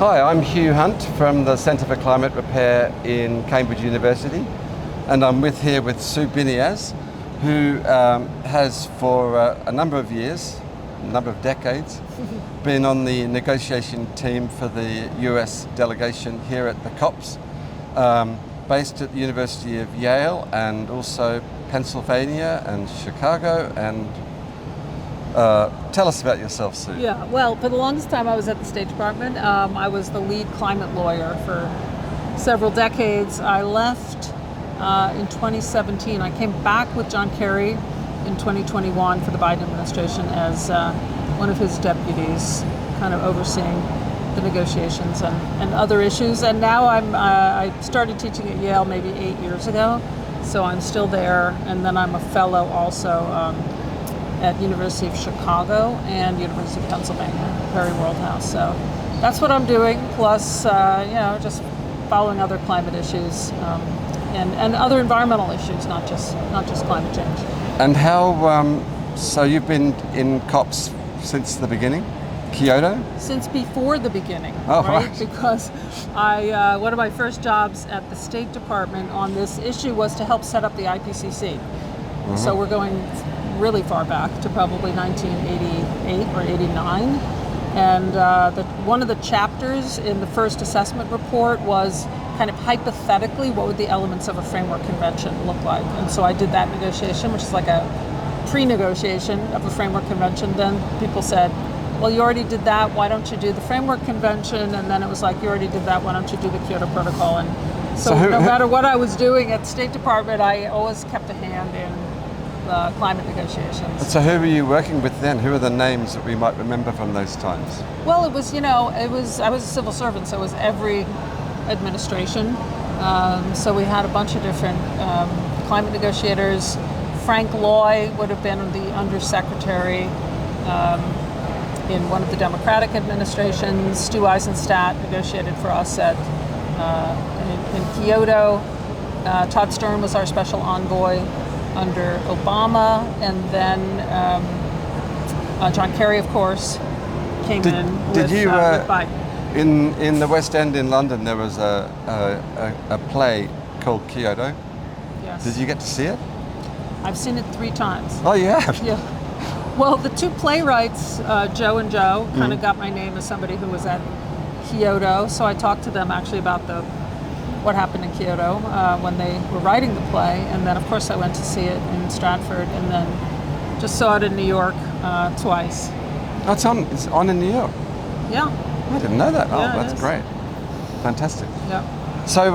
Hi, I'm Hugh Hunt from the Centre for Climate Repair in Cambridge University, and I'm here with Sue Biniaz, who has for a number of years, a number of decades, been on the negotiation team for the US delegation here at the COPs, based at the University of Yale and also Pennsylvania and Chicago. And tell us about yourself, Sue. Yeah, well, for the longest time I was at the State Department. I was the lead climate lawyer for several decades. I left in 2017. I came back with John Kerry in 2021 for the Biden administration as one of his deputies, kind of overseeing the negotiations and other issues. And now I started teaching at Yale maybe 8 years ago, so I'm still there. And then I'm a fellow also at University of Chicago and University of Pennsylvania, Perry Worldhouse. So that's what I'm doing, plus just following other climate issues and other environmental issues, not just climate change. And how, so you've been in COPs since the beginning? Kyoto? Since before the beginning, right? Because one of my first jobs at the State Department on this issue was to help set up the IPCC. Mm-hmm. So we're going really far back to probably 1988 or 89. And one of the chapters in the first assessment report was kind of hypothetically what would the elements of a framework convention look like. And so I did that negotiation, which is like a pre-negotiation of a framework convention. Then people said, well, you already did that, why don't you do the framework convention? And then it was like, you already did that, why don't you do the Kyoto Protocol? And so no matter what I was doing at the State Department, I always kept a hand in climate negotiations. So who were you working with then? Who are the names that we might remember from those times? Well, I was a civil servant, so it was every administration. So we had a bunch of different climate negotiators. Frank Loy would have been the undersecretary in one of the Democratic administrations. Stu Eisenstadt negotiated for us in Kyoto. Todd Stern was our special envoy under Obama, and then John Kerry, of course, came in with Biden. In the West End in London, there was a play called Kyoto. Yes. Did you get to see it? I've seen it 3 times. Oh, you have? Yeah. Well, the 2 playwrights, Joe and Joe, kind of got my name as somebody who was at Kyoto. So I talked to them actually about what happened in Kyoto when they were writing the play. And then, of course, I went to see it in Stratford, and then just saw it in New York twice. Oh, it's on in New York? Yeah. I didn't know that. Yeah, that's great. Fantastic. Yeah. So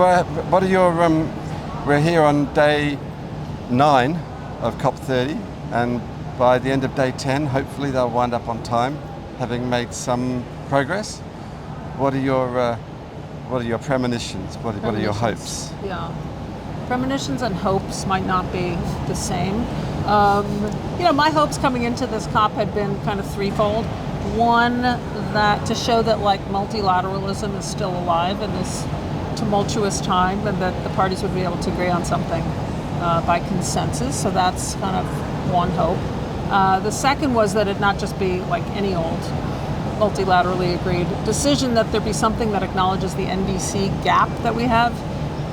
what are your, we're here on day 9 of COP30, and by the end of day 10, hopefully they'll wind up on time, having made some progress. What are your premonitions? What are your hopes? Yeah. Premonitions and hopes might not be the same. My hopes coming into this COP had been kind of threefold. One, that to show that multilateralism is still alive in this tumultuous time, and that the parties would be able to agree on something by consensus. So that's kind of one hope. The second was that it not just be like any old multilaterally agreed decision, that there be something that acknowledges the NDC gap that we have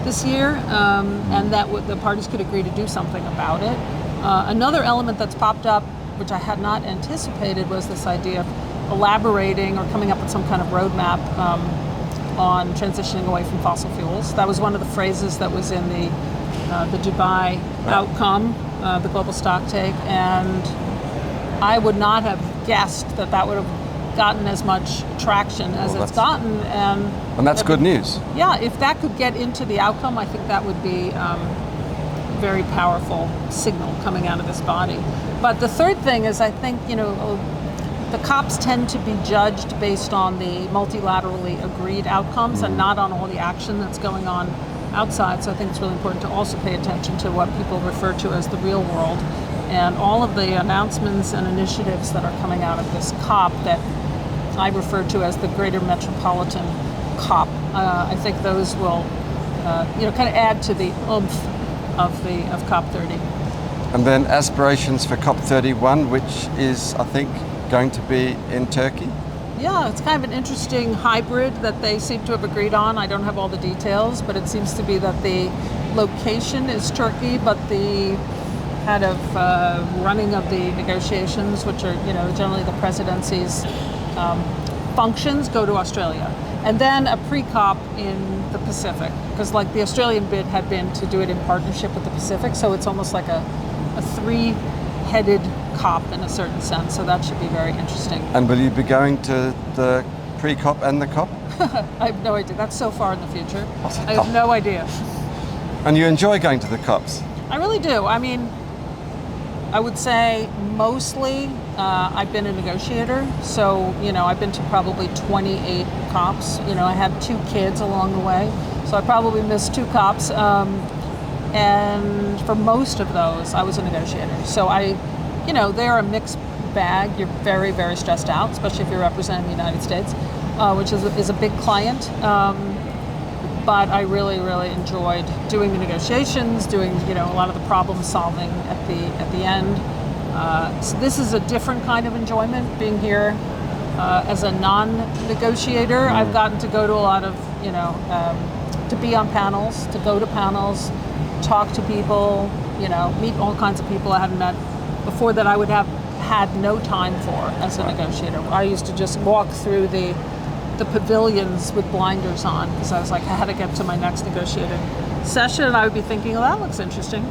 this year, and that the parties could agree to do something about it. Another element that's popped up, which I had not anticipated, was this idea of elaborating or coming up with some kind of roadmap on transitioning away from fossil fuels. That was one of the phrases that was in the Dubai outcome, the global stock take, and I would not have guessed that would have gotten as much traction as it's gotten. And that's good news. Yeah, if that could get into the outcome, I think that would be very powerful signal coming out of this body. But the third thing is, I think, the COPs tend to be judged based on the multilaterally agreed outcomes and not on all the action that's going on outside. So I think it's really important to also pay attention to what people refer to as the real world, and all of the announcements and initiatives that are coming out of this COP that I refer to as the greater metropolitan COP. I think those will kind of add to the oomph of COP30. And then aspirations for COP31, which is, I think, going to be in Turkey. Yeah, it's kind of an interesting hybrid that they seem to have agreed on. I don't have all the details, but it seems to be that the location is Turkey, but the kind of running of the negotiations, which are, generally the presidency's functions, go to Australia. And then a pre-COP in the Pacific, because like the Australian bid had been to do it in partnership with the Pacific, so it's almost like a three-headed COP in a certain sense, so that should be very interesting. And will you be going to the pre-COP and the COP? I have no idea. That's so far in the future. What? I have no idea. And you enjoy going to the COPs? I really do. I mean, I would say mostly I've been a negotiator, so I've been to probably 28 COPs. I had 2 kids along the way, so I probably missed 2 COPs. And for most of those, I was a negotiator. So they're a mixed bag. You're very, very stressed out, especially if you're representing the United States, which is a big client. But I really, really enjoyed doing the negotiations, doing a lot of the problem solving at the end. So this is a different kind of enjoyment being here as a non-negotiator. I've gotten to go to a lot of to be on panels, to go to panels, talk to people, meet all kinds of people I hadn't met before that I would have had no time for as a negotiator. I used to just walk through the pavilions with blinders on because I was like, I had to get to my next negotiating session, and I would be thinking, oh, that looks interesting,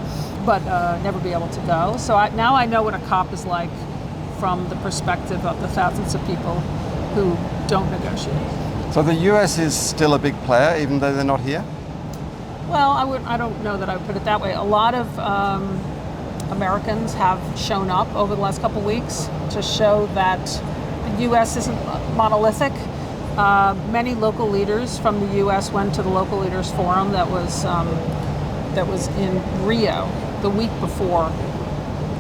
but never be able to go. So now I know what a COP is like from the perspective of the thousands of people who don't negotiate. So the US is still a big player, even though they're not here? Well, I don't know that I would put it that way. A lot of Americans have shown up over the last couple of weeks to show that the US isn't monolithic. Many local leaders from the U.S. went to the Local Leaders Forum that was in Rio the week before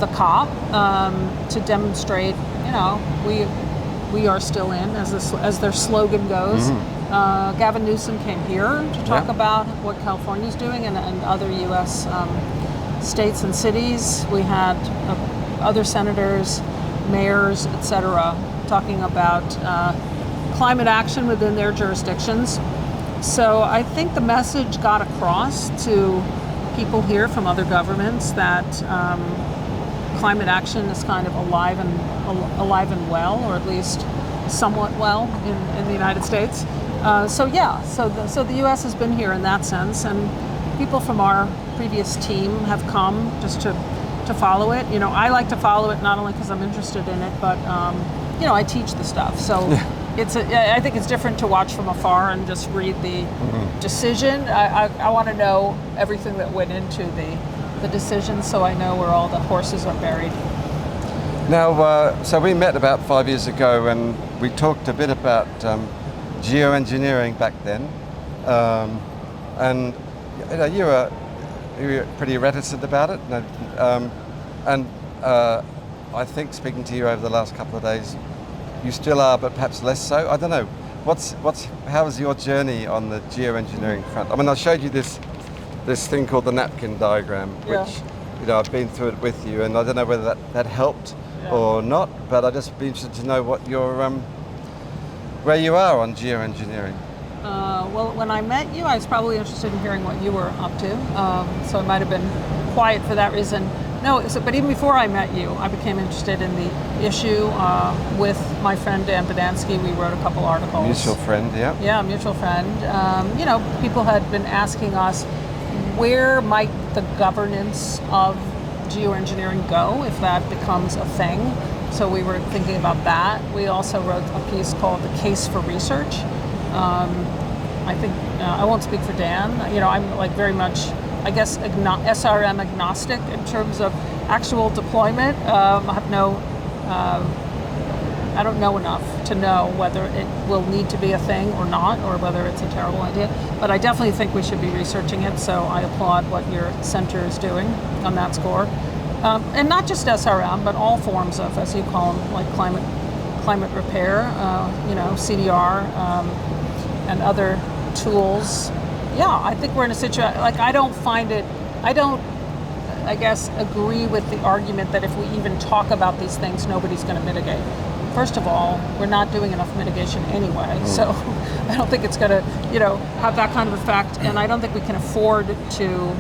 the COP to demonstrate, we are still in, as their slogan goes. Gavin Newsom came here to talk about what California's doing and other U.S. States and cities. We had other senators, mayors, etc., talking about climate action within their jurisdictions. So I think the message got across to people here from other governments that climate action is kind of alive and well, or at least somewhat well in the United States. So the U.S. has been here in that sense, and people from our previous team have come just to follow it. I like to follow it not only because I'm interested in it, but I teach the stuff. So. I think it's different to watch from afar and just read the decision. I want to know everything that went into the decision, so I know where all the horses are buried. Now, so we met about 5 years ago, and we talked a bit about geoengineering back then, and you were pretty reticent about it, and I think speaking to you over the last couple of days, you still are, but perhaps less so. I don't know. How was your journey on the geoengineering front? I mean, I showed you this thing called the napkin diagram, which I've been through it with you, and I don't know whether that helped or not. But I'd just be interested to know what your where you are on geoengineering. Well, when I met you, I was probably interested in hearing what you were up to. So I might have been quiet for that reason. No, but even before I met you, I became interested in the issue with my friend Dan Badansky. We wrote a couple articles. Mutual friend, yeah. Yeah, mutual friend. People had been asking us, where might the governance of geoengineering go if that becomes a thing? So we were thinking about that. We also wrote a piece called The Case for Research. I think, I won't speak for Dan. I'm like very much, I guess, SRM agnostic in terms of actual deployment. I don't know enough to know whether it will need to be a thing or not, or whether it's a terrible idea. But I definitely think we should be researching it, so I applaud what your center is doing on that score. And not just SRM, but all forms of, as you call them, like climate repair, CDR, and other tools. Yeah, I think we're in a situation, like I don't, I guess, agree with the argument that if we even talk about these things, nobody's going to mitigate. first of all, we're not doing enough mitigation anyway, so I don't think it's going to, have that kind of effect, and I don't think we can afford to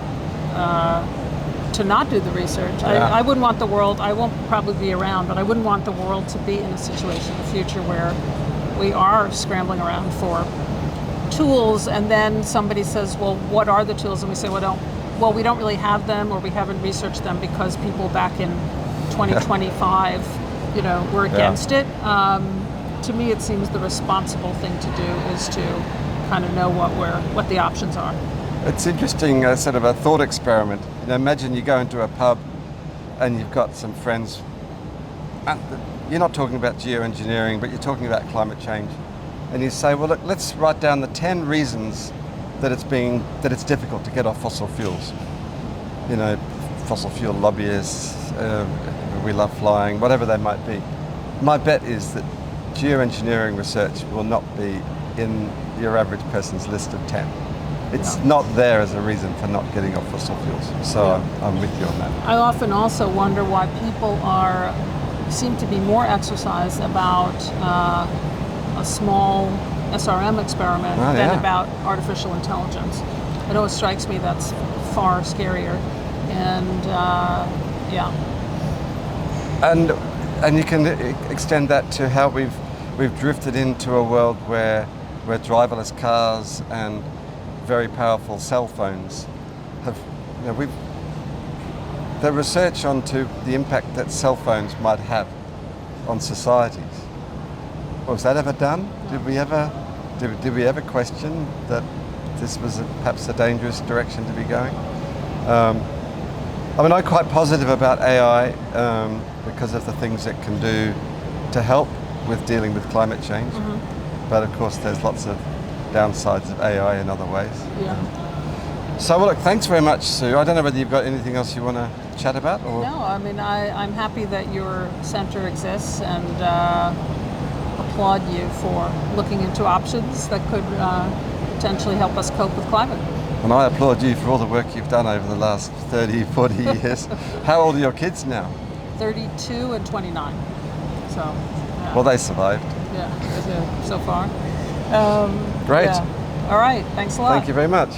not do the research. Yeah. I wouldn't want the world, I won't probably be around, but I wouldn't want the world to be in a situation in the future where we are scrambling around for tools, and then somebody says, well, what are the tools? And we say, well, we don't really have them, or we haven't researched them because people back in 2025, were against it. To me, it seems the responsible thing to do is to kind of know what the options are. It's interesting, sort of a thought experiment. Imagine you go into a pub and you've got some friends. And you're not talking about geoengineering, but you're talking about climate change. And you say, well, look, let's write down the 10 reasons that it's difficult to get off fossil fuels. Fossil fuel lobbyists, we love flying, whatever they might be. My bet is that geoengineering research will not be in your average person's list of 10. It's not there as a reason for not getting off fossil fuels. So I'm with you on that. I often also wonder why people seem to be more exercised about a small SRM experiment than about artificial intelligence. It always strikes me that's far scarier. And And you can extend that to how we've drifted into a world where driverless cars and very powerful cell phones have, the research onto the impact that cell phones might have on societies. Was that ever done? Did we ever question that this was perhaps a dangerous direction to be going? I'm quite positive about AI because of the things it can do to help with dealing with climate change. But of course, there's lots of downsides of AI in other ways. Yeah. So, well, look, thanks very much, Sue. I don't know whether you've got anything else you want to chat about? Or? No, I'm happy that your center exists, and applaud you for looking into options that could potentially help us cope with climate. And I applaud you for all the work you've done over the last 30, 40 years. How old are your kids now? 32 and 29. So, well, they survived. Yeah, so far. Great. Yeah. All right, thanks a lot. Thank you very much.